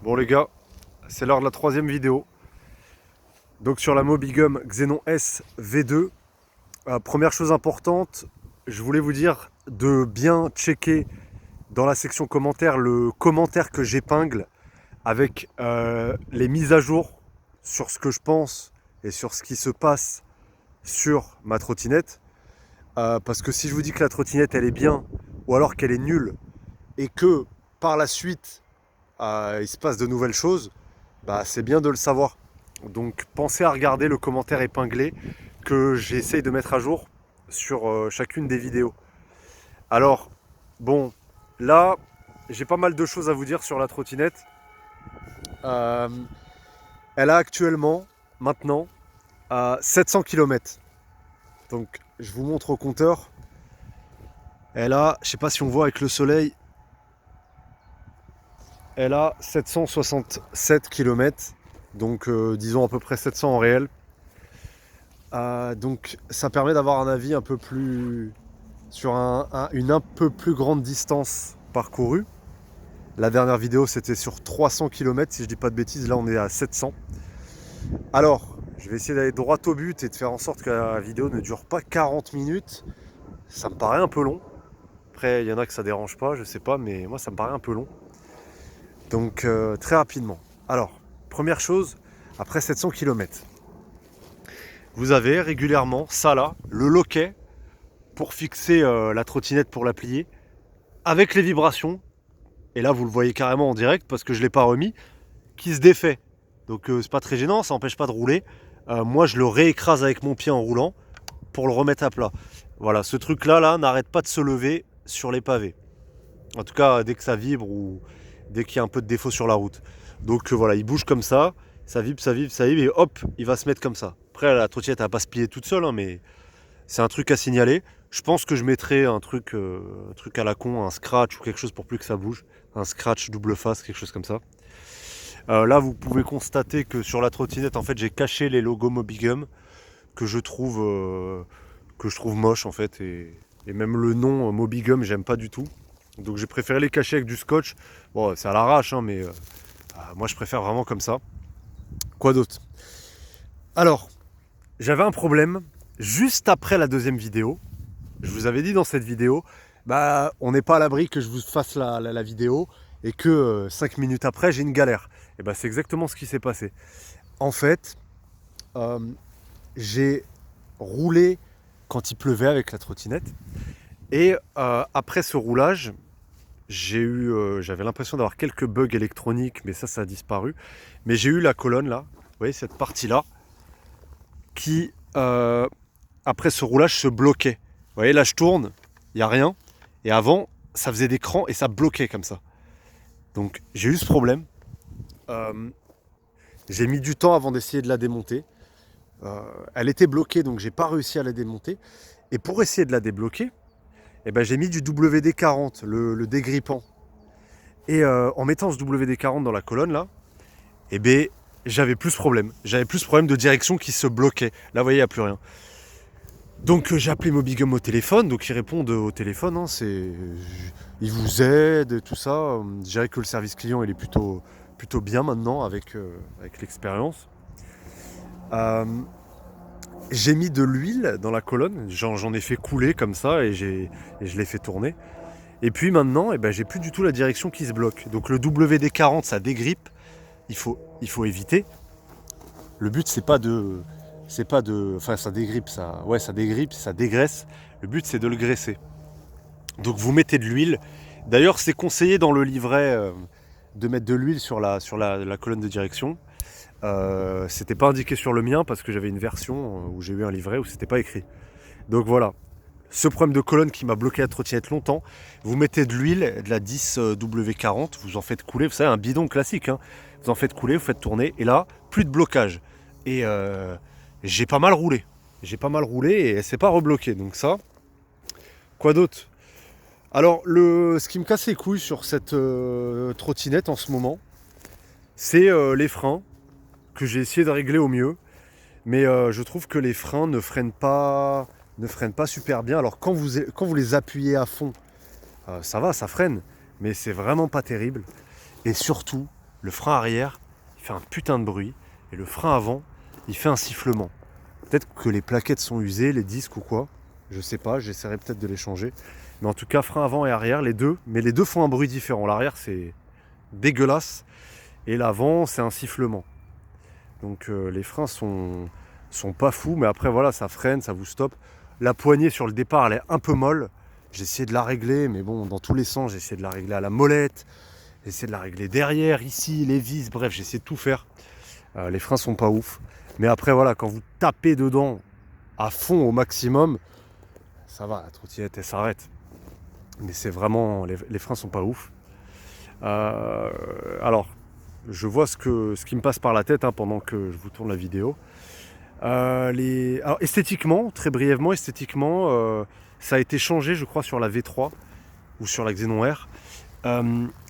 Bon les gars, c'est l'heure de la troisième vidéo. Donc sur la Mobigum Xenon S V2, première chose importante, je voulais vous dire de bien checker dans la section commentaires le commentaire que j'épingle avec les mises à jour sur ce que je pense et sur ce qui se passe sur ma trottinette. Parce que si je vous dis que la trottinette elle est bien ou alors qu'elle est nulle et que par la suite il se passe de nouvelles choses, c'est bien de le savoir. Donc pensez à regarder le commentaire épinglé que j'essaye de mettre à jour sur chacune des vidéos. Alors, bon, là, j'ai pas mal de choses à vous dire sur la trottinette. Euh, Elle a actuellement, maintenant, 700 km. Donc, je vous montre au compteur. Elle a, je sais pas si on voit avec le soleil, elle a 767 km. Donc, disons à peu près 700 en réel. Donc, ça permet d'avoir un avis un peu plus sur une un peu plus grande distance parcourue. La dernière vidéo c'était sur 300 km si je dis pas de bêtises, là on est à 700. Alors, je vais essayer d'aller droit au but et de faire en sorte que la vidéo ne dure pas 40 minutes. Ça me paraît un peu long. Après, il y en a que ça dérange pas, je sais pas, mais moi ça me paraît un peu long. Donc très rapidement. Alors, première chose, après 700 km, vous avez régulièrement ça là, le loquet pour fixer la trottinette pour la plier, avec les vibrations. Et là, vous le voyez carrément en direct parce que je ne l'ai pas remis, qui se défait. Donc c'est pas très gênant, ça n'empêche pas de rouler. Moi, je le réécrase avec mon pied en roulant pour le remettre à plat. Voilà, ce truc-là n'arrête pas de se lever sur les pavés. En tout cas, dès que ça vibre ou dès qu'il y a un peu de défaut sur la route. Donc voilà, il bouge comme ça vibre, ça vibre, ça vibre, et hop, il va se mettre comme ça. Après, la trottinette, elle va pas se plier toute seule, hein, mais c'est un truc à signaler. Je pense que je mettrai un truc à la con, un scratch ou quelque chose pour plus que ça bouge. Un scratch double face, quelque chose comme ça. Là, vous pouvez constater que sur la trottinette, en fait, j'ai caché les logos Mobigum que je trouve moche en fait, et même le nom Mobigum, j'aime pas du tout. Donc j'ai préféré les cacher avec du scotch. Bon, c'est à l'arrache, hein, mais moi je préfère vraiment comme ça. Quoi d'autre? Alors, j'avais un problème juste après la deuxième vidéo. Je vous avais dit dans cette vidéo, on n'est pas à l'abri que je vous fasse la vidéo et que 5 minutes après, j'ai une galère. Et c'est exactement ce qui s'est passé. En fait, euh, j'ai roulé quand il pleuvait avec la trottinette. Et après ce roulage, j'avais l'impression d'avoir quelques bugs électroniques, mais ça a disparu. Mais j'ai eu la colonne là, vous voyez cette partie-là, qui après ce roulage se bloquait. Vous voyez, là je tourne, il n'y a rien. Et avant, ça faisait des crans et ça bloquait comme ça. Donc j'ai eu ce problème. J'ai mis du temps avant d'essayer de la démonter. Elle était bloquée, donc j'ai pas réussi à la démonter. Et pour essayer de la débloquer, j'ai mis du WD-40, le dégrippant. Et en mettant ce WD-40 dans la colonne là, j'avais plus ce problème. J'avais plus ce problème de direction qui se bloquait. Là, vous voyez, il n'y a plus rien. Donc j'ai appelé Mobigum au téléphone, donc ils répondent au téléphone, hein, ils vous aident, tout ça. Je dirais que le service client il est plutôt bien maintenant avec l'expérience. J'ai mis de l'huile dans la colonne, j'en ai fait couler comme ça et je l'ai fait tourner. Et puis maintenant, j'ai plus du tout la direction qui se bloque. Donc le WD-40 ça dégrippe, il faut éviter. Le but enfin ça dégrippe, ça dégrippe, ça dégraisse. Le but c'est de le graisser. Donc vous mettez de l'huile. D'ailleurs c'est conseillé dans le livret de mettre de l'huile sur la colonne de direction. C'était pas indiqué sur le mien parce que j'avais une version où j'ai eu un livret où c'était pas écrit. Donc voilà. Ce problème de colonne qui m'a bloqué la trottinette longtemps, vous mettez de l'huile, de la 10W40, vous en faites couler, vous savez, un bidon classique, hein. Vous en faites couler, vous faites tourner, et là, plus de blocage. Et j'ai pas mal roulé. Et elle s'est pas rebloquée. Donc ça, quoi d'autre? Alors, ce qui me casse les couilles sur cette trottinette en ce moment, c'est les freins, que j'ai essayé de régler au mieux. Mais je trouve que les freins ne freinent pas super bien. Alors quand vous les appuyez à fond, ça va, ça freine, mais c'est vraiment pas terrible. Et surtout, le frein arrière, il fait un putain de bruit, et le frein avant, il fait un sifflement. Peut-être que les plaquettes sont usées, les disques ou quoi, je sais pas, j'essaierai peut-être de les changer. Mais en tout cas, frein avant et arrière, les deux, mais les deux font un bruit différent. L'arrière, c'est dégueulasse, et l'avant, c'est un sifflement. Donc les freins sont pas fous, mais après voilà, ça freine, ça vous stoppe. La poignée sur le départ, elle est un peu molle. J'ai essayé de la régler, mais bon, dans tous les sens, j'ai essayé de la régler à la molette, j'ai essayé de la régler derrière, ici, les vis, bref, j'ai essayé de tout faire. Les freins sont pas ouf. Mais après voilà, quand vous tapez dedans à fond au maximum, ça va, la trottinette elle s'arrête. Mais c'est vraiment, les freins sont pas ouf. Alors, je vois ce qui me passe par la tête pendant que je vous tourne la vidéo. Alors, esthétiquement, très brièvement, ça a été changé, je crois, sur la V3 ou sur la Xenon R.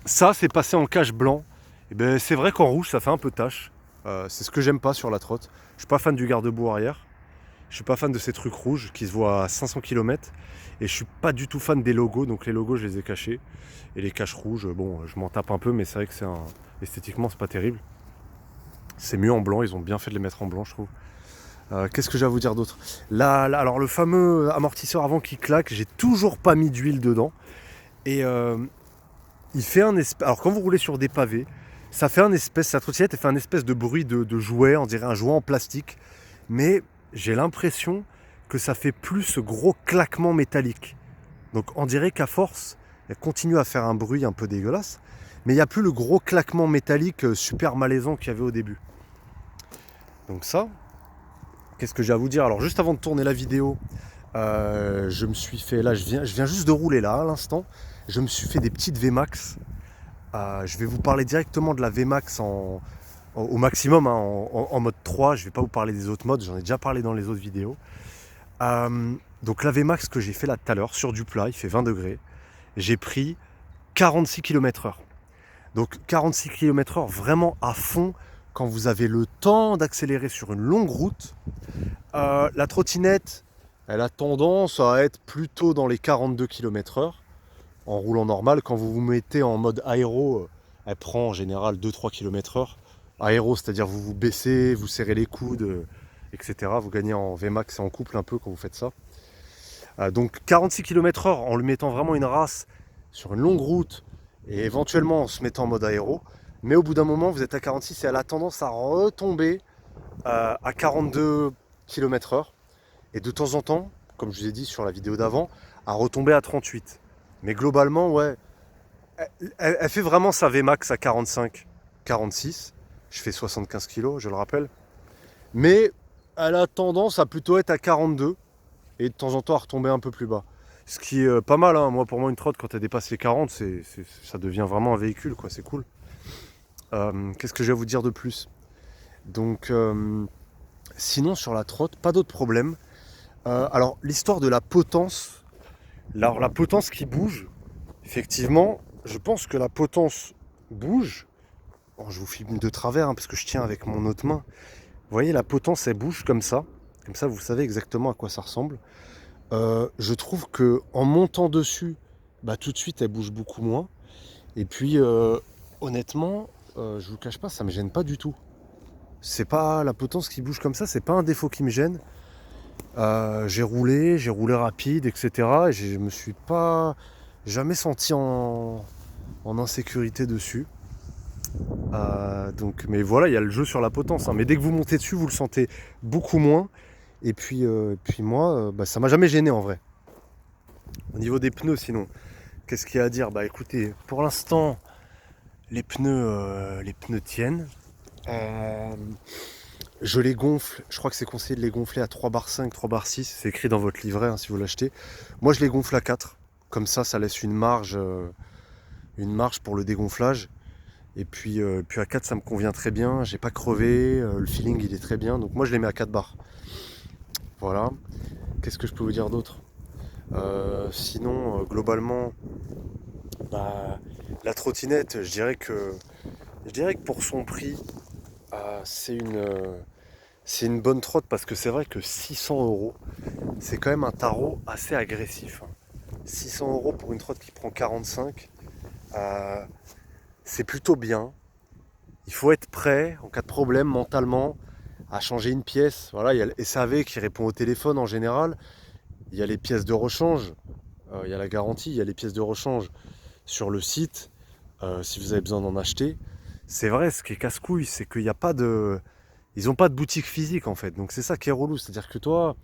Ça, c'est passé en cache blanc. Et ben, c'est vrai qu'en rouge, ça fait un peu tache. C'est ce que j'aime pas sur la trotte. Je suis pas fan du garde-boue arrière. Je suis pas fan de ces trucs rouges qui se voient à 500 km. Et je suis pas du tout fan des logos. Donc les logos, je les ai cachés. Et les caches rouges, bon, je m'en tape un peu, mais c'est vrai que esthétiquement, c'est pas terrible. C'est mieux en blanc. Ils ont bien fait de les mettre en blanc, je trouve. Qu'est-ce que j'ai à vous dire d'autre là, alors le fameux amortisseur avant qui claque, j'ai toujours pas mis d'huile dedans. Et il fait un espèce... Alors quand vous roulez sur des pavés, ça fait un espèce... Sa trottinette, elle fait un espèce de bruit de jouet, on dirait un jouet en plastique. Mais j'ai l'impression que ça fait plus ce gros claquement métallique. Donc on dirait qu'à force, elle continue à faire un bruit un peu dégueulasse. Mais il n'y a plus le gros claquement métallique super malaisant qu'il y avait au début. Donc ça... Qu'est-ce que j'ai à vous dire? Alors juste avant de tourner la vidéo, je me suis fait, là je viens juste de rouler là à l'instant, je me suis fait des petites VMAX. Je vais vous parler directement de la VMAX au maximum, en mode 3, je ne vais pas vous parler des autres modes, j'en ai déjà parlé dans les autres vidéos. Donc la VMAX que j'ai fait là tout à l'heure, sur du plat, il fait 20 degrés, j'ai pris 46 km/h. Donc 46 km/h vraiment à fond, quand vous avez le temps d'accélérer sur une longue route. La trottinette, elle a tendance à être plutôt dans les 42 km/h en roulant normal. Quand vous vous mettez en mode aéro, elle prend en général 2-3 km/h. Aéro, c'est-à-dire vous vous baissez, vous serrez les coudes, etc. Vous gagnez en Vmax et en couple un peu quand vous faites ça. Donc 46 km/h en lui mettant vraiment une race sur une longue route et éventuellement en se mettant en mode aéro. Mais au bout d'un moment, vous êtes à 46 et elle a tendance à retomber à 42 km/h. Et de temps en temps, comme je vous ai dit sur la vidéo d'avant, à retomber à 38. Mais globalement, ouais, elle fait vraiment sa Vmax à 45, 46. Je fais 75 kg, je le rappelle. Mais elle a tendance à plutôt être à 42 et de temps en temps à retomber un peu plus bas. Ce qui est pas mal, hein. Moi, pour moi, une trotte, quand elle dépasse les 40, ça devient vraiment un véhicule, quoi. C'est cool. Qu'est-ce que je vais vous dire de plus? Donc, sinon, sur la trotte, pas d'autre problème. Alors, l'histoire de la potence. Alors, la potence qui bouge, effectivement, je pense que la potence bouge. Bon, je vous filme de travers, parce que je tiens avec mon autre main. Vous voyez, la potence, elle bouge comme ça. Comme ça, vous savez exactement à quoi ça ressemble. Je trouve que en montant dessus, tout de suite, elle bouge beaucoup moins. Et puis, honnêtement, je vous cache pas, ça me gêne pas du tout. C'est pas la potence qui bouge comme ça, c'est pas un défaut qui me gêne. J'ai roulé rapide, etc. Et je me suis pas jamais senti en insécurité dessus. Donc, mais voilà, il y a le jeu sur la potence. Mais dès que vous montez dessus, vous le sentez beaucoup moins. Et puis moi, ça m'a jamais gêné en vrai. Au niveau des pneus, sinon, qu'est-ce qu'il y a à dire? Écoutez, pour l'instant, les pneus tiennent. Je les gonfle, je crois que c'est conseillé de les gonfler à 3,5 bar, 3,6 bar, c'est écrit dans votre livret si vous l'achetez. Moi je les gonfle à 4, comme ça laisse une marge pour le dégonflage. Et puis à 4 ça me convient très bien, j'ai pas crevé, le feeling il est très bien, donc moi je les mets à 4 bars. Voilà, qu'est-ce que je peux vous dire d'autre? Sinon, globalement, la trottinette, je dirais que pour son prix, c'est une bonne trotte, parce que c'est vrai que 600 €, c'est quand même un tarot assez agressif. 600 € pour une trotte qui prend 45, c'est plutôt bien. Il faut être prêt, en cas de problème, mentalement, à changer une pièce. Voilà, il y a le SAV qui répond au téléphone en général. Il y a les pièces de rechange. Il y a la garantie, il y a les pièces de rechange sur le site. Si vous avez besoin d'en acheter. C'est vrai, ce qui est casse-couille, c'est qu'il n'y a pas de... Ils n'ont pas de boutique physique en fait. Donc c'est ça qui est relou. C'est-à-dire que toi,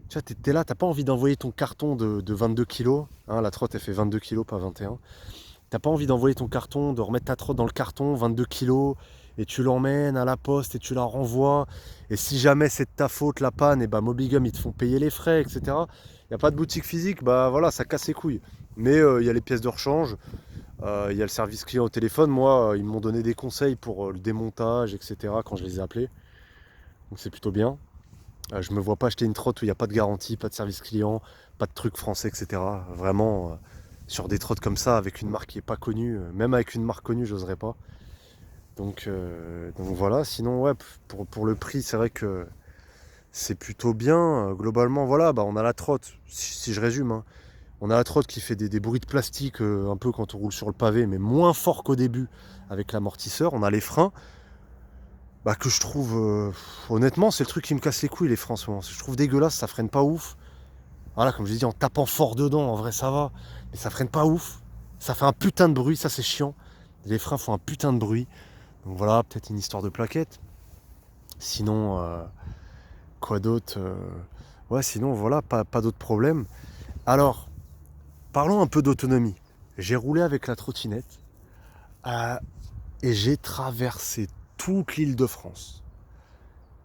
tu vois, t'es là, t'as pas envie d'envoyer ton carton de 22 kilos. Hein, la trotte, elle fait 22 kilos, pas 21. T'as pas envie d'envoyer ton carton, de remettre ta trotte dans le carton, 22 kilos, et tu l'emmènes à la poste et tu la renvoies. Et si jamais c'est de ta faute, la panne, et bah Mobigum, ils te font payer les frais, etc. Il n'y a pas de boutique physique, bah voilà, ça casse les couilles. Mais il y a les pièces de rechange, il y a le service client au téléphone. Moi, ils m'ont donné des conseils pour le démontage, etc. quand je les ai appelés. Donc c'est plutôt bien. Je me vois pas acheter une trotte où il n'y a pas de garantie, pas de service client, pas de trucs français, etc. Vraiment, sur des trottes comme ça, avec une marque qui est pas connue, même avec une marque connue, j'oserais pas. Donc voilà, sinon ouais, pour le prix, c'est vrai que c'est plutôt bien. Globalement, voilà, bah, on a la trotte, si je résume, hein. On a la trotte qui fait des bruits de plastique un peu quand on roule sur le pavé, mais moins fort qu'au début avec l'amortisseur. On a les freins, bah, que je trouve, honnêtement, c'est le truc qui me casse les couilles, les freins en ce moment. Je trouve dégueulasse, ça freine pas ouf. Voilà, comme je l'ai dit, en tapant fort dedans, en vrai ça va, mais ça freine pas ouf. Ça fait un putain de bruit, ça c'est chiant. Les freins font un putain de bruit. Donc voilà, peut-être une histoire de plaquette. Sinon, quoi d'autre ouais, sinon voilà, pas d'autres problèmes. Alors, parlons un peu d'autonomie. J'ai roulé avec la trottinette euh, et j'ai traversé toute l'île de France.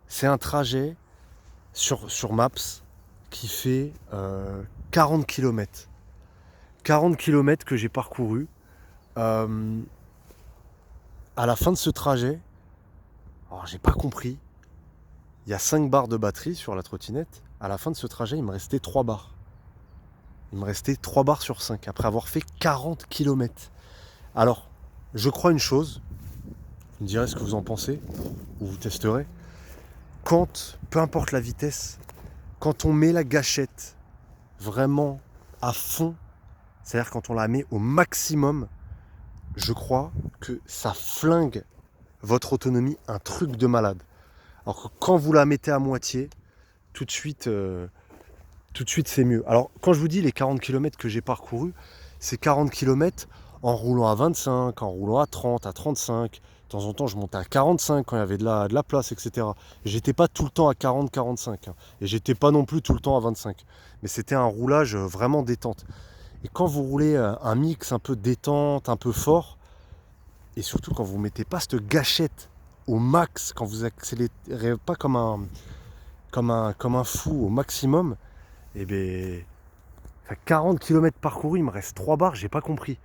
C'est un trajet sur Maps qui fait 40 km. 40 km que j'ai parcouru. Euh, à la fin de ce trajet, alors j'ai pas compris, il y a 5 barres de batterie sur la trottinette. À la fin de ce trajet, il me restait 3 barres. Il me restait 3 barres sur 5 après avoir fait 40 km. Alors, je crois une chose, vous me direz ce que vous en pensez, ou vous testerez. Quand, peu importe la vitesse, quand on met la gâchette vraiment à fond, c'est-à-dire quand on la met au maximum, je crois que ça flingue votre autonomie, un truc de malade. Alors que quand vous la mettez à moitié, tout de suite c'est mieux. Alors quand je vous dis les 40 km que j'ai parcourus, c'est 40 km en roulant à 25, en roulant à 30, à 35. De temps en temps, je montais à 45 quand il y avait de la place, etc. J'étais pas tout le temps à 40-45. Hein, et j'étais pas non plus tout le temps à 25. Mais c'était un roulage vraiment détente. Et quand vous roulez un mix un peu détente, un peu fort, et surtout quand vous mettez pas cette gâchette au max, quand vous accélérez pas comme un fou au maximum, et bien 40 km parcourus, il me reste 3 barres, j'ai pas compris.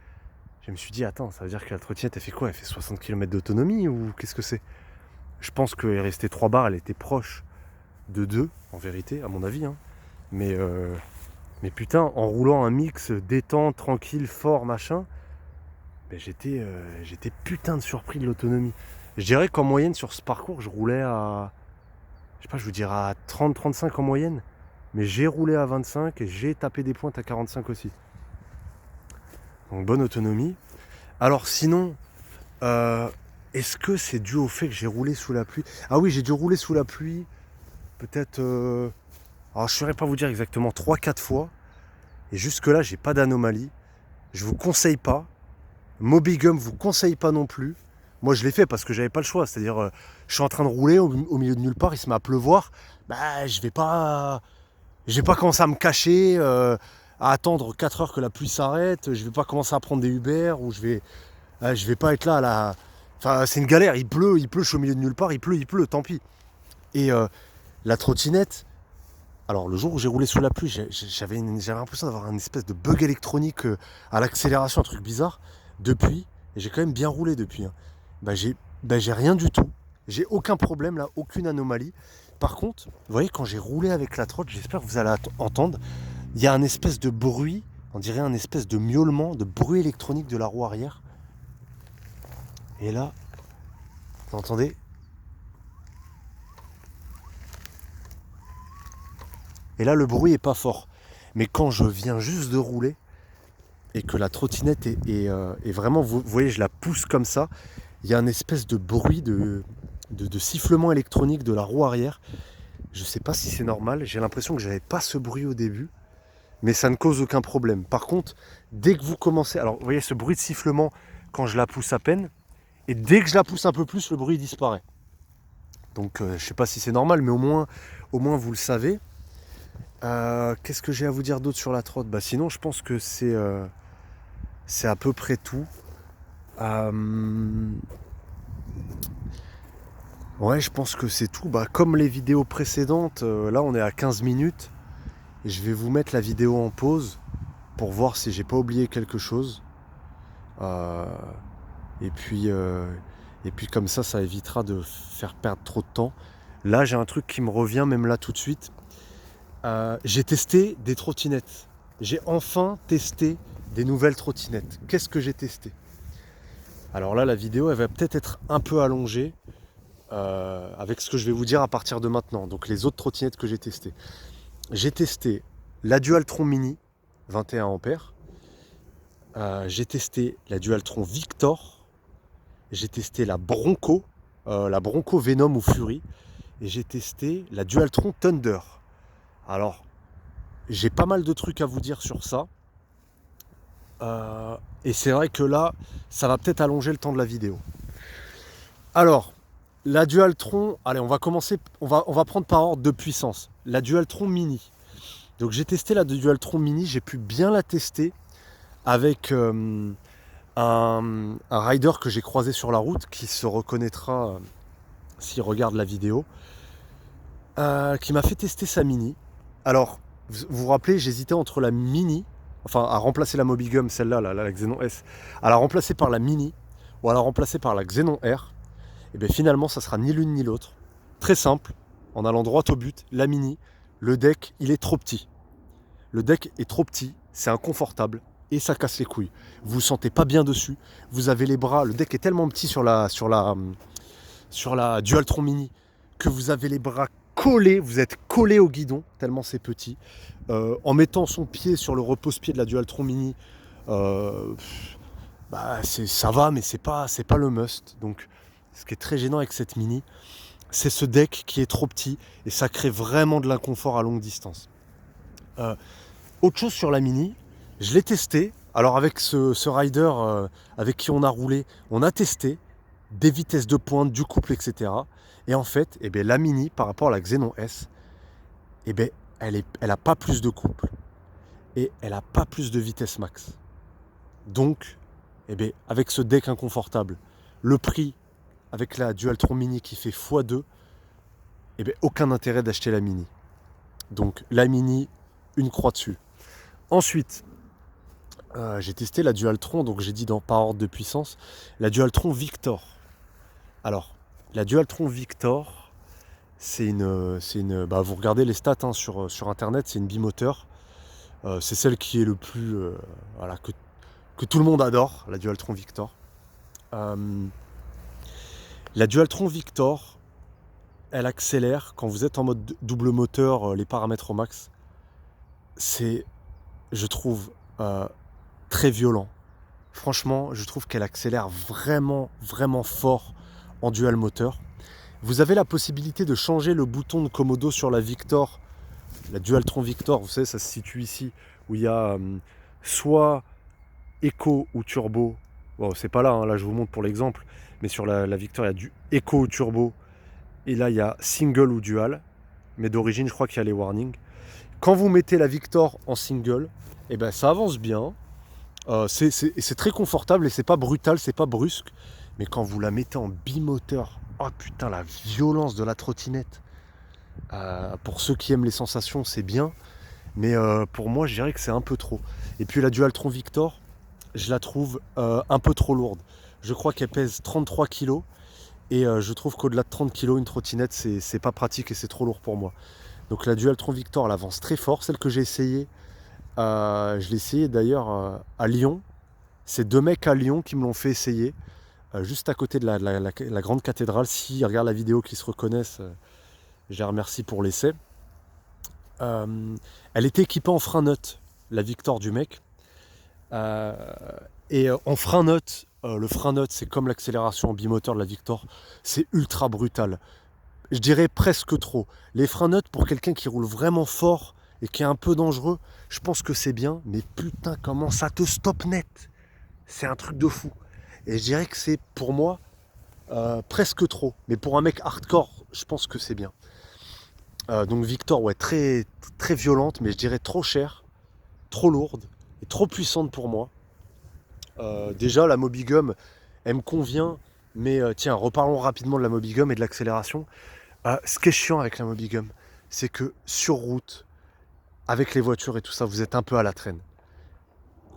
Je me suis dit, attends, ça veut dire que la trottinette, elle fait quoi? Elle fait 60 km d'autonomie ou qu'est-ce que c'est? Je pense qu'il restait 3 barres, elle était proche de 2, en vérité, à mon avis. Hein. Mais putain, en roulant un mix détente, tranquille, fort, machin, ben j'étais putain de surpris de l'autonomie. Je dirais qu'en moyenne, sur ce parcours, je roulais à, je sais pas, je vous dirais à 30-35 en moyenne. Mais j'ai roulé à 25 et j'ai tapé des pointes à 45 aussi. Donc bonne autonomie. Alors sinon, est-ce que c'est dû au fait que j'ai roulé sous la pluie? Ah oui, j'ai dû rouler sous la pluie peut-être... alors je ne saurais pas vous dire exactement 3-4 fois. Et jusque-là, j'ai pas d'anomalie. Je vous conseille pas. Mobigum vous conseille pas non plus. Moi, je l'ai fait parce que j'avais pas le choix. C'est-à-dire, je suis en train de rouler au milieu de nulle part, il se met à pleuvoir. Bah, je vais pas commencer à me cacher, à attendre 4 heures que la pluie s'arrête. Je vais pas commencer à prendre des Uber ou je vais pas être là à la... Enfin, c'est une galère. Il pleut, je suis au milieu de nulle part. Il pleut, tant pis. Et la trottinette, alors le jour où j'ai roulé sous la pluie, j'avais l'impression d'avoir une espèce de bug électronique à l'accélération, un truc bizarre. Depuis, et j'ai quand même bien roulé depuis, hein, j'ai rien du tout. J'ai aucun problème là, aucune anomalie. Par contre, vous voyez, quand j'ai roulé avec la trotte, j'espère que vous allez entendre, il y a un espèce de bruit, on dirait un espèce de miaulement, de bruit électronique de la roue arrière. Et là, vous entendez? Et là, le bruit est pas fort. Mais quand je viens juste de rouler et que la trottinette est vraiment, vous voyez, je la pousse comme ça, il y a un espèce de bruit de sifflement électronique de la roue arrière. Je sais pas si c'est normal, j'ai l'impression que j'avais pas ce bruit au début, mais ça ne cause aucun problème. Par contre, dès que vous commencez... Alors, vous voyez ce bruit de sifflement quand je la pousse à peine, et dès que je la pousse un peu plus, le bruit disparaît. Donc, je sais pas si c'est normal, mais au moins vous le savez. Qu'est-ce que j'ai à vous dire d'autre sur la trotte? Bah, sinon, je pense que c'est à peu près tout. Ouais, je pense que c'est tout. Bah, comme les vidéos précédentes, là, on est à 15 minutes. Et je vais vous mettre la vidéo en pause pour voir si j'ai pas oublié quelque chose. Euh, et puis comme ça évitera de faire perdre trop de temps. Là, j'ai un truc qui me revient, même là tout de suite. J'ai testé des trottinettes. J'ai enfin testé des nouvelles trottinettes. Qu'est-ce que j'ai testé? Alors là, la vidéo, elle va peut-être être un peu allongée avec ce que je vais vous dire à partir de maintenant. Donc les autres trottinettes que j'ai testées. J'ai testé la Dualtron Mini 21 ampères. J'ai testé la Dualtron Victor. J'ai testé la Bronco Venom ou Fury. Et j'ai testé la Dualtron Thunder. Alors, j'ai pas mal de trucs à vous dire sur ça. Et c'est vrai que là, ça va peut-être allonger le temps de la vidéo. Alors, la Dualtron, allez, on va commencer, on va prendre par ordre de puissance. La Dualtron Mini. Donc j'ai testé la Dualtron Mini, j'ai pu bien la tester avec un rider que j'ai croisé sur la route, qui se reconnaîtra s'il regarde la vidéo, qui m'a fait tester sa Mini. Alors, vous vous rappelez, j'hésitais entre la Mini, enfin à remplacer la Mobigum, celle-là, la Xenon S, à la remplacer par la Mini, ou à la remplacer par la Xenon R. Et bien finalement, ça sera ni l'une ni l'autre. Très simple, en allant droit au but, la Mini, le deck, il est trop petit. Le deck est trop petit, c'est inconfortable et ça casse les couilles. Vous vous sentez pas bien dessus, vous avez les bras, le deck est tellement petit sur la Dualtron Mini que vous avez les bras collés, vous êtes collé au guidon tellement c'est petit. En mettant son pied sur le repose-pied de la Dualtron Mini, ça va, mais c'est pas le must. Donc ce qui est très gênant avec cette Mini, c'est ce deck qui est trop petit et ça crée vraiment de l'inconfort à longue distance. Autre chose sur la Mini, je l'ai testé. Alors avec ce rider avec qui on a roulé, on a testé des vitesses de pointe, du couple, etc. Et en fait, la Mini par rapport à la Xenon S, elle a pas plus de couple et elle a pas plus de vitesse max. Donc, avec ce deck inconfortable, le prix avec la Dualtron Mini qui fait x2, aucun intérêt d'acheter la Mini. Donc la Mini, une croix dessus. Ensuite, j'ai testé la Dualtron, donc j'ai dit par ordre de puissance, la Dualtron Victor. Alors, la Dualtron Victor, c'est une vous regardez les stats sur internet, c'est une bimoteur. C'est celle qui est le plus, que tout le monde adore, la Dualtron Victor. La Dualtron Victor, elle accélère quand vous êtes en mode double moteur, les paramètres au max. C'est, je trouve, très violent. Franchement, je trouve qu'elle accélère vraiment, vraiment fort en dual moteur. Vous avez la possibilité de changer le bouton de commodo sur la Victor, la Dualtron Victor, vous savez, ça se situe ici, où il y a soit Eco ou Turbo. Bon, c'est pas là, hein, là je vous montre pour l'exemple, mais sur la Victor, il y a du Eco ou Turbo, et là il y a Single ou Dual, mais d'origine, je crois qu'il y a les warnings. Quand vous mettez la Victor en single, ça avance bien. C'est très confortable et c'est pas brutal, c'est pas brusque. Mais quand vous la mettez en bimoteur, oh putain, la violence de la trottinette. Pour ceux qui aiment les sensations, c'est bien. Mais pour moi, je dirais que c'est un peu trop. Et puis la Dualtron Victor, je la trouve un peu trop lourde. Je crois qu'elle pèse 33 kg. Et je trouve qu'au-delà de 30 kg, une trottinette, c'est pas pratique et c'est trop lourd pour moi. Donc la Dualtron Victor, elle avance très fort. Celle que j'ai essayée, je l'ai essayé d'ailleurs à Lyon. C'est 2 mecs à Lyon qui me l'ont fait essayer, juste à côté de la grande cathédrale. S'ils regardent la vidéo, qui se reconnaissent, je les remercie pour l'essai. Elle était équipée en frein neutre, la Victor du mec. Et en frein neutre, le frein neutre, c'est comme l'accélération en bimoteur de la Victor, c'est ultra brutal. Je dirais presque trop. Les freins neutres, pour quelqu'un qui roule vraiment fort et qui est un peu dangereux, je pense que c'est bien, mais putain, comment ça te stoppe net. C'est un truc de fou. Et je dirais que c'est, pour moi, presque trop. Mais pour un mec hardcore, je pense que c'est bien. Donc Victor, ouais, très, très violente, mais je dirais trop chère, trop lourde et trop puissante pour moi. Déjà, la Mobigum, elle me convient, mais tiens, reparlons rapidement de la Mobigum et de l'accélération. Ce qui est chiant avec la Mobigum, c'est que sur route, avec les voitures et tout ça, vous êtes un peu à la traîne.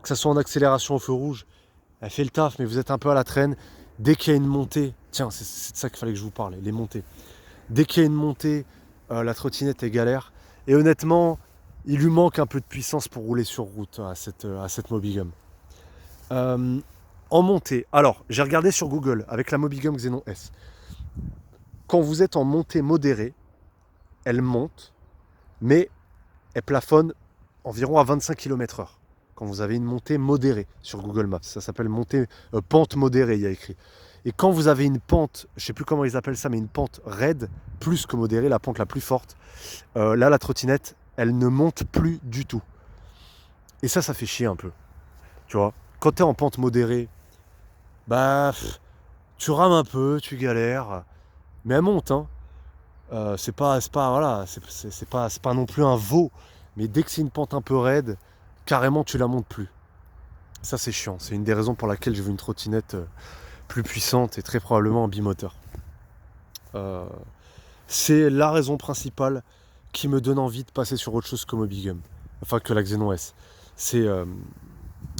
Que ça soit en accélération au feu rouge, elle fait le taf, mais vous êtes un peu à la traîne. Dès qu'il y a une montée, tiens, c'est de ça qu'il fallait que je vous parle, les montées. Dès qu'il y a une montée, la trottinette est galère. Et honnêtement, il lui manque un peu de puissance pour rouler sur route à cette Mobigum. En montée, alors j'ai regardé sur Google avec la Mobigum Xenon S. Quand vous êtes en montée modérée, elle monte, mais elle plafonne environ à 25 km/h. Quand vous avez une montée modérée sur Google Maps, ça s'appelle pente modérée, il y a écrit. Et quand vous avez une pente, je ne sais plus comment ils appellent ça, mais une pente raide, plus que modérée, la pente la plus forte, là la trottinette, elle ne monte plus du tout. Et ça fait chier un peu. Tu vois, quand tu es en pente modérée, bah, tu rames un peu, tu galères, mais elle monte, hein. Voilà, c'est pas non plus un veau, mais dès que c'est une pente un peu raide, carrément tu la montes plus. Ça c'est chiant, c'est une des raisons pour laquelle je veux une trottinette plus puissante et très probablement en bimoteur. C'est la raison principale qui me donne envie de passer sur autre chose que Mobigum, enfin que la Xenon S. C'est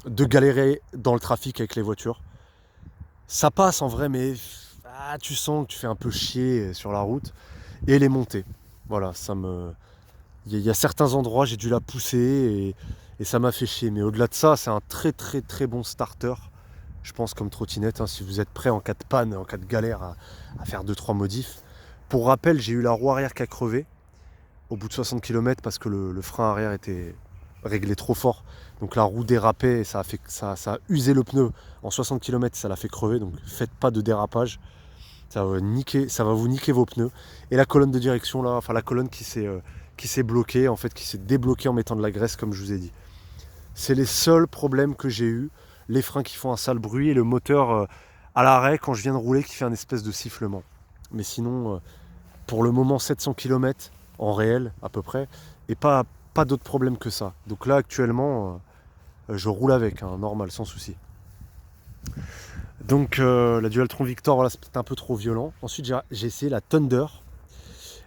de galérer dans le trafic avec les voitures. Ça passe en vrai, mais tu sens que tu fais un peu chier sur la route. Et les montées. Voilà, il y a certains endroits, j'ai dû la pousser et ça m'a fait chier. Mais au-delà de ça, c'est un très très très bon starter. Je pense comme trottinette, hein, si vous êtes prêt en cas de panne, en cas de galère à faire 2-3 modifs. Pour rappel, j'ai eu la roue arrière qui a crevé au bout de 60 km parce que le frein arrière était réglé trop fort. Donc la roue dérapait et ça a usé le pneu. En 60 km, ça l'a fait crever. Donc faites pas de dérapage. Ça va vous niquer vos pneus. Et la colonne de direction là, enfin la colonne qui s'est bloquée, en fait, qui s'est débloquée en mettant de la graisse, comme je vous ai dit. C'est les seuls problèmes que j'ai eu. Les freins qui font un sale bruit et le moteur à l'arrêt quand je viens de rouler qui fait un espèce de sifflement. Mais sinon, pour le moment, 700 km en réel à peu près, et pas d'autres problèmes que ça. Donc là actuellement, je roule avec, hein, normal, sans souci. Donc la Dualtron Victor, voilà, c'est peut-être un peu trop violent. Ensuite j'ai essayé la Thunder.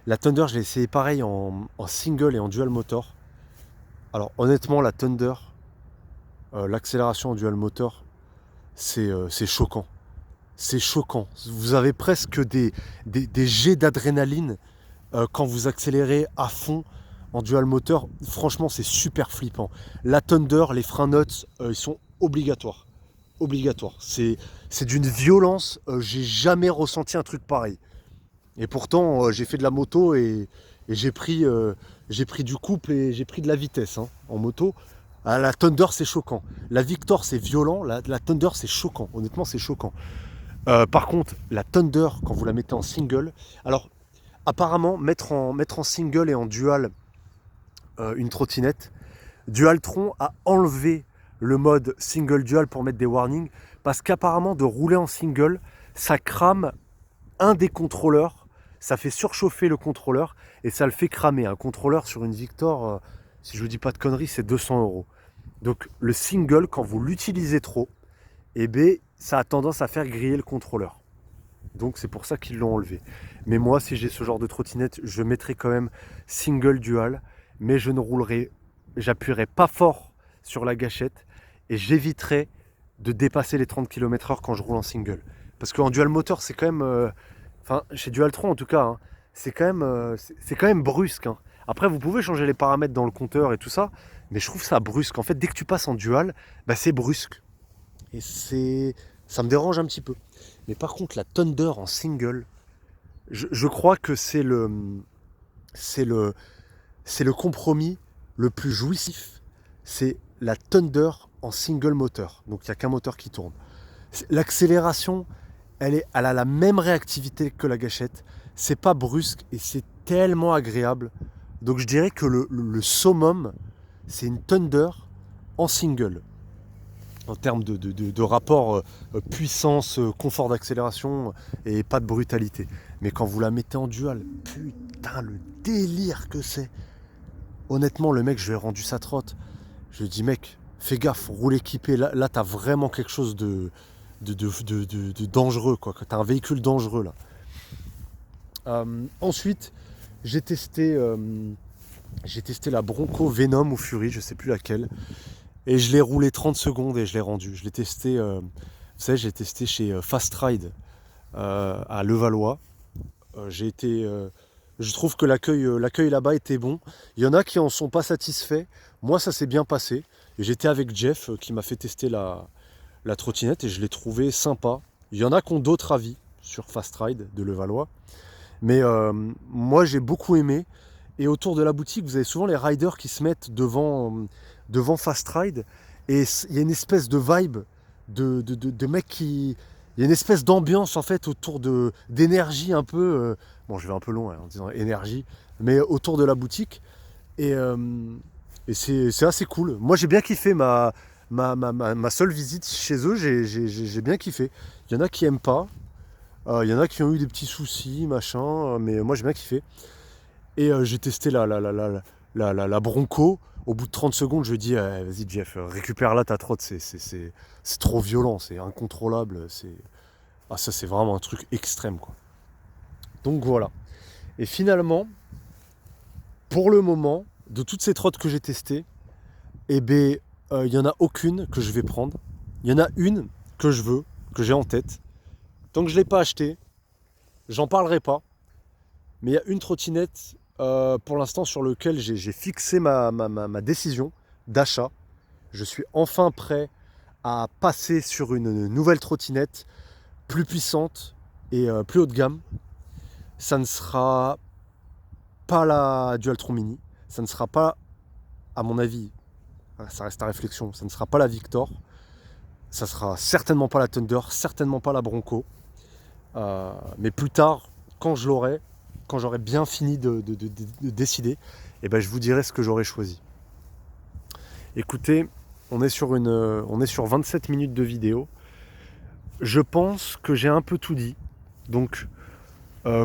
La Thunder, je l'ai essayé pareil en single et en dual motor. Alors honnêtement, la Thunder, l'accélération en dual motor, c'est choquant. C'est choquant. Vous avez presque des jets d'adrénaline quand vous accélérez à fond en dual motor. Franchement, c'est super flippant. La Thunder, les freins nuts, ils sont obligatoires. Obligatoire. C'est d'une violence, j'ai jamais ressenti un truc pareil. Et pourtant, j'ai fait de la moto et j'ai pris du couple et j'ai pris de la vitesse, hein, en moto. Ah, la Thunder, c'est choquant. La Victor, c'est violent. La Thunder, c'est choquant. Honnêtement, c'est choquant. Par contre, la Thunder, quand vous la mettez en single, alors apparemment, mettre en single et en dual une trottinette, Dualtron a enlevé le mode single dual pour mettre des warnings parce qu'apparemment de rouler en single, ça crame un des contrôleurs, ça fait surchauffer le contrôleur et ça le fait cramer. Un contrôleur sur une Victor, si je vous dis pas de conneries, c'est 200 €. Donc le single, quand vous l'utilisez trop, eh bien, ça a tendance à faire griller le contrôleur. Donc c'est pour ça qu'ils l'ont enlevé. Mais moi, si j'ai ce genre de trottinette, je mettrai quand même single dual, mais j'appuierai pas fort sur la gâchette et j'éviterai de dépasser les 30 km/h quand je roule en single. Parce qu'en dual motor, c'est quand même, enfin chez Dualtron en tout cas, hein, c'est quand même brusque, hein. Après, vous pouvez changer les paramètres dans le compteur et tout ça, mais je trouve ça brusque. En fait, dès que tu passes en dual, bah, c'est brusque. Et ça me dérange un petit peu. Mais par contre, la Thunder en single, je crois que c'est le compromis le plus jouissif. C'est la Thunder en single moteur. Donc il n'y a qu'un moteur qui tourne. L'accélération, elle a la même réactivité que la gâchette. C'est pas brusque et c'est tellement agréable. Donc je dirais que le summum, c'est une Thunder en single. En termes de rapport puissance, confort d'accélération et pas de brutalité. Mais quand vous la mettez en dual, putain, le délire que c'est. Honnêtement, le mec, je lui ai rendu sa trotte. Je lui ai dit, mec, fais gaffe, roule équipé. Là t'as vraiment quelque chose de dangereux, quoi. T'as un véhicule dangereux, là. Ensuite, j'ai testé la Bronco Venom ou Fury, je sais plus laquelle. Et je l'ai roulé 30 secondes et je l'ai rendu. Je l'ai testé, vous savez, j'ai testé chez Fast Ride à Levallois. Je trouve que l'accueil là-bas était bon. Il y en a qui en sont pas satisfaits. Moi, ça s'est bien passé. Et j'étais avec Jeff qui m'a fait tester la trottinette et je l'ai trouvé sympa. Il y en a qui ont d'autres avis sur Fast Ride de Levallois. Mais moi, j'ai beaucoup aimé. Et autour de la boutique, vous avez souvent les riders qui se mettent devant Fast Ride. Et il y a une espèce de vibe de mecs qui... Il y a une espèce d'ambiance en fait autour d'énergie un peu... bon, je vais un peu loin en disant énergie. Mais autour de la boutique. Et c'est assez cool. Moi, j'ai bien kiffé ma seule visite chez eux. J'ai bien kiffé. Il y en a qui aiment pas. Il y en a qui ont eu des petits soucis, machin. Mais moi, j'ai bien kiffé. Et j'ai testé la Bronco. Au bout de 30 secondes, je lui ai dit vas-y Jeff, récupère là ta trotte, c'est trop violent, c'est incontrôlable. Ça, c'est vraiment un truc extrême, quoi. Donc voilà. Et finalement, pour le moment, de toutes ces trottes que j'ai testées, il n'y en a aucune que je vais prendre. Il y en a une que je veux, que j'ai en tête. Tant que je ne l'ai pas achetée, j'en parlerai pas. Mais il y a une trottinette pour l'instant sur laquelle j'ai fixé ma décision d'achat. Je suis enfin prêt à passer sur une nouvelle trottinette plus puissante et plus haut de gamme. Ça ne sera pas la Dualtron Mini. Ça ne sera pas, à mon avis, ça reste à réflexion, ça ne sera pas la Victor. Ça sera certainement pas la Thunder, certainement pas la Bronco. Mais plus tard, quand j'aurai bien fini de décider, je vous dirai ce que j'aurai choisi. Écoutez, on est sur 27 minutes de vidéo. Je pense que j'ai un peu tout dit. Donc,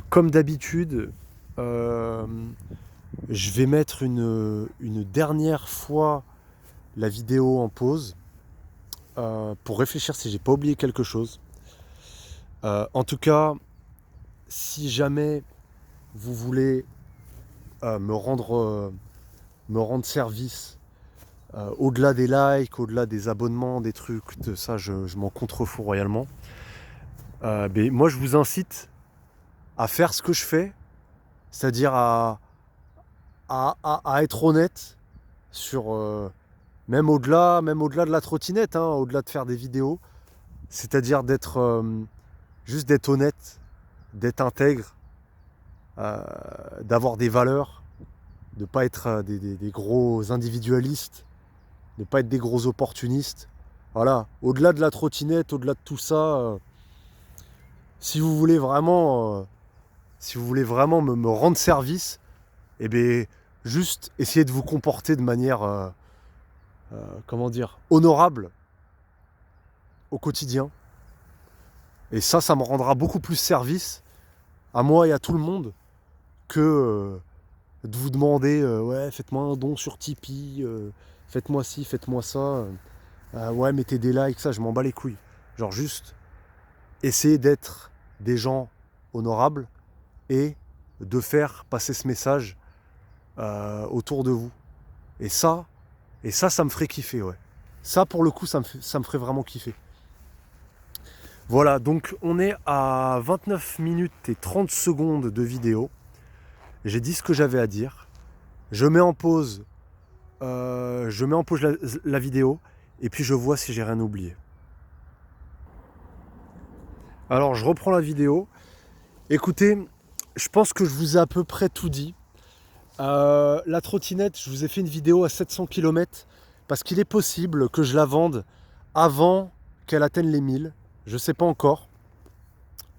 comme d'habitude, je vais mettre une dernière fois la vidéo en pause pour réfléchir si j'ai pas oublié quelque chose. En tout cas, si jamais vous voulez me rendre service, au-delà des likes, au-delà des abonnements, des trucs, de ça, je m'en contrefous royalement. Mais moi, je vous incite à faire ce que je fais, c'est-à-dire à être honnête sur même au-delà de la trottinette, hein, au-delà de faire des vidéos, c'est-à-dire juste d'être honnête, d'être intègre, d'avoir des valeurs, de ne pas être des gros individualistes, de ne pas être des gros opportunistes. Voilà, au-delà de la trottinette, au-delà de tout ça, si vous voulez vraiment me rendre service, juste essayez de vous comporter de manière honorable au quotidien. Et ça me rendra beaucoup plus service à moi et à tout le monde que de vous demander ouais, faites-moi un don sur Tipeee, faites-moi ci, faites-moi ça, ouais, mettez des likes, ça, je m'en bats les couilles. Genre juste essayez d'être des gens honorables et de faire passer ce message autour de vous. Et ça me ferait kiffer, ouais. Ça, pour le coup, ça me ferait vraiment kiffer. Voilà, donc on est à 29 minutes et 30 secondes de vidéo. J'ai dit ce que j'avais à dire. Je mets en pause la vidéo et puis je vois si j'ai rien oublié. Alors, je reprends la vidéo. Écoutez, je pense que je vous ai à peu près tout dit. La trottinette, je vous ai fait une vidéo à 700 km. parce qu'il est possible que je la vende avant qu'elle atteigne les 1000. Je ne sais pas encore.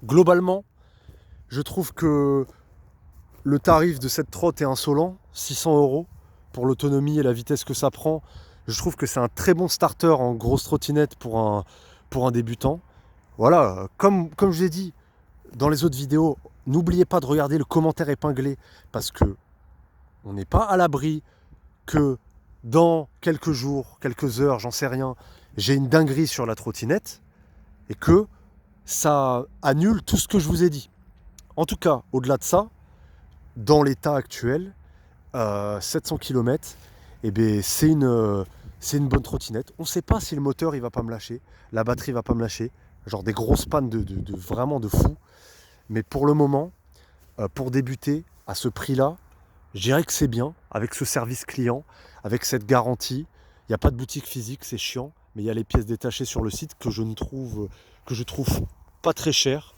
Globalement, je trouve que le tarif de cette trotte est insolent, 600 € pour l'autonomie et la vitesse que ça prend. Je trouve que c'est un très bon starter en grosse trottinette pour un débutant. Voilà, comme je l'ai dit dans les autres vidéos, n'oubliez pas de regarder le commentaire épinglé parce que on n'est pas à l'abri que dans quelques jours, quelques heures, j'en sais rien, j'ai une dinguerie sur la trottinette et que ça annule tout ce que je vous ai dit. En tout cas, au-delà de ça, dans l'état actuel, 700 km, eh bien, c'est une bonne trottinette. On ne sait pas si le moteur il va pas me lâcher, la batterie va pas me lâcher, genre des grosses pannes de vraiment de fou. Mais pour le moment, pour débuter à ce prix-là, je dirais que c'est bien, avec ce service client, avec cette garantie. Il n'y a pas de boutique physique, c'est chiant, mais il y a les pièces détachées sur le site que je trouve pas très chères.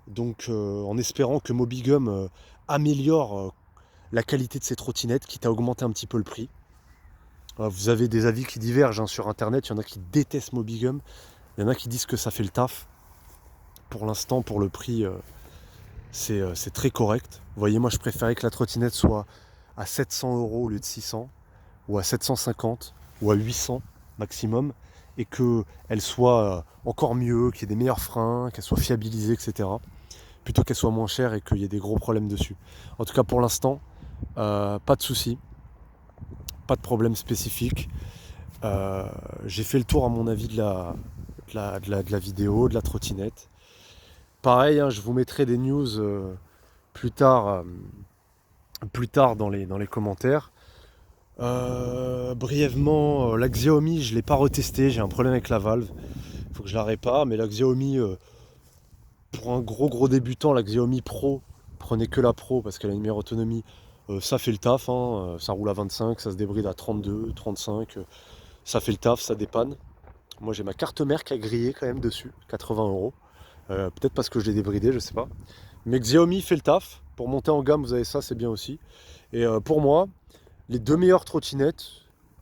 Donc en espérant que Mobigum améliore la qualité de ces trottinettes, quitte à augmenter un petit peu le prix. Vous avez des avis qui divergent sur internet, il y en a qui détestent Mobigum, il y en a qui disent que ça fait le taf. Pour l'instant, pour le prix, c'est très correct. Vous voyez, moi je préférais que la trottinette soit à 700 € au lieu de 600, ou à 750, ou à 800 maximum, et qu'elle soit encore mieux, qu'il y ait des meilleurs freins, qu'elle soit fiabilisée, etc. Plutôt qu'elle soit moins chère et qu'il y ait des gros problèmes dessus. En tout cas pour l'instant, pas de soucis, pas de problème spécifique. J'ai fait le tour à mon avis de la vidéo, de la trottinette. Pareil, hein, je vous mettrai des news plus tard dans les commentaires. Brièvement, la Xiaomi, je ne l'ai pas retesté, j'ai un problème avec la valve. Il faut que je la répare, mais la Xiaomi, pour un gros débutant, la Xiaomi Pro, prenez que la Pro parce qu'elle a une meilleure autonomie, ça fait le taf, hein, ça roule à 25, ça se débride à 32, 35, ça fait le taf, ça dépanne. Moi j'ai ma carte mère qui a grillé quand même dessus, 80 €. Peut-être parce que je l'ai débridé, je sais pas. Mais Xiaomi fait le taf. Pour monter en gamme, vous avez ça, c'est bien aussi. Et pour moi, les deux meilleures trottinettes,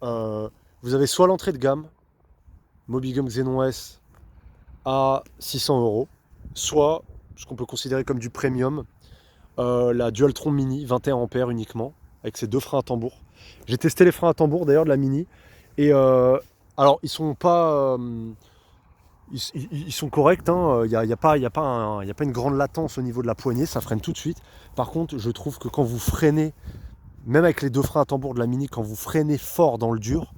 vous avez soit l'entrée de gamme, Mobigum Xenon S à 600 €, soit ce qu'on peut considérer comme du premium, la Dualtron Mini 21 ampères uniquement, avec ses deux freins à tambour. J'ai testé les freins à tambour d'ailleurs de la Mini. Et alors, ils sont pas... ils sont corrects, hein. Il n'y a pas une grande latence au niveau de la poignée, ça freine tout de suite. Par contre, je trouve que quand vous freinez, même avec les deux freins à tambour de la Mini, quand vous freinez fort dans le dur,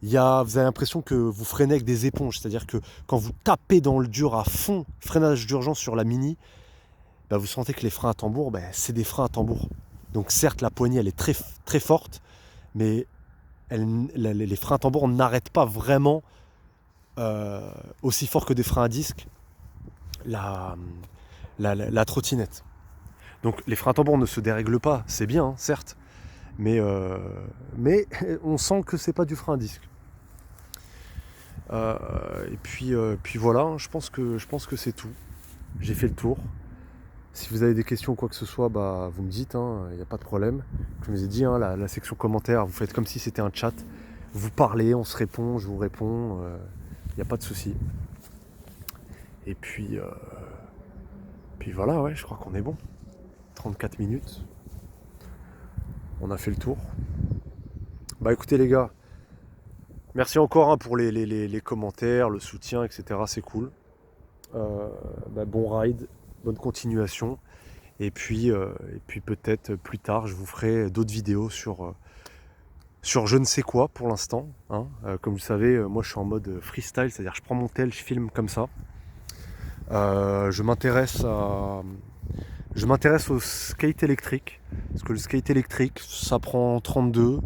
vous avez l'impression que vous freinez avec des éponges. C'est-à-dire que quand vous tapez dans le dur à fond, freinage d'urgence sur la Mini, bah vous sentez que les freins à tambour, bah, c'est des freins à tambour. Donc certes, la poignée, elle est très, très forte, mais les freins à tambour n'arrêtent pas vraiment aussi fort que des freins à disque la trottinette. Donc les freins à tambour ne se dérèglent pas, c'est bien, hein, certes, mais on sent que c'est pas du frein à disque. Et puis voilà, hein, je pense que c'est tout. J'ai fait le tour. Si vous avez des questions ou quoi que ce soit, bah, vous me dites, il n'y a pas de problème. Comme je vous ai dit, hein, la section commentaires, vous faites comme si c'était un chat. Vous parlez, on se répond, je vous réponds. Il n'y a pas de souci. Et puis voilà, ouais, je crois qu'on est bon. 34 minutes. On a fait le tour. Bah écoutez les gars, merci encore, hein, pour les commentaires, le soutien, etc. C'est cool. Bon ride, bonne continuation. Et puis peut-être plus tard, je vous ferai d'autres vidéos sur je ne sais quoi pour l'instant, hein. Comme vous le savez, moi je suis en mode freestyle, c'est-à-dire je prends mon tel, je filme comme ça. Je m'intéresse au skate électrique, parce que le skate électrique, ça prend 38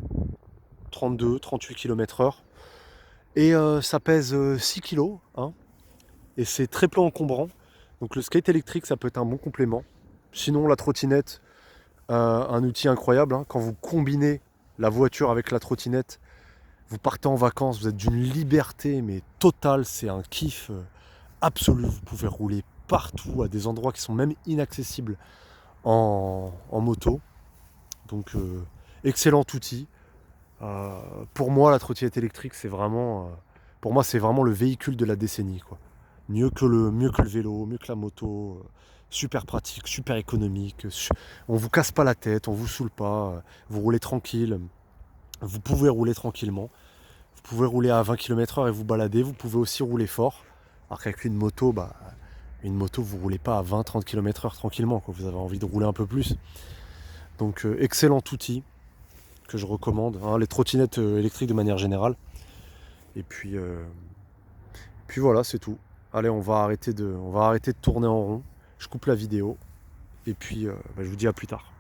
km/h, et ça pèse 6 kg, hein, et c'est très peu encombrant. Donc le skate électrique, ça peut être un bon complément. Sinon, la trottinette, un outil incroyable, hein. Quand vous combinez la voiture avec la trottinette, vous partez en vacances, vous êtes d'une liberté mais totale, c'est un kiff absolu. Vous pouvez rouler partout, à des endroits qui sont même inaccessibles en moto. Donc excellent outil. Pour moi, la trottinette électrique, pour moi, c'est vraiment le véhicule de la décennie, quoi. Mieux que le vélo, mieux que la moto. Super pratique, super économique. On vous casse pas la tête, on vous saoule pas. Vous roulez tranquille. Vous pouvez rouler tranquillement. Vous pouvez rouler à 20 km/h et vous balader. Vous pouvez aussi rouler fort. Alors qu'avec une moto, vous roulez pas à 20-30 km/h tranquillement, quoi. Vous avez envie de rouler un peu plus. Donc, excellent outil que je recommande, hein, les trottinettes électriques de manière générale. Et puis voilà, c'est tout. Allez, on va arrêter de tourner en rond. Je coupe la vidéo. Et puis, je vous dis à plus tard.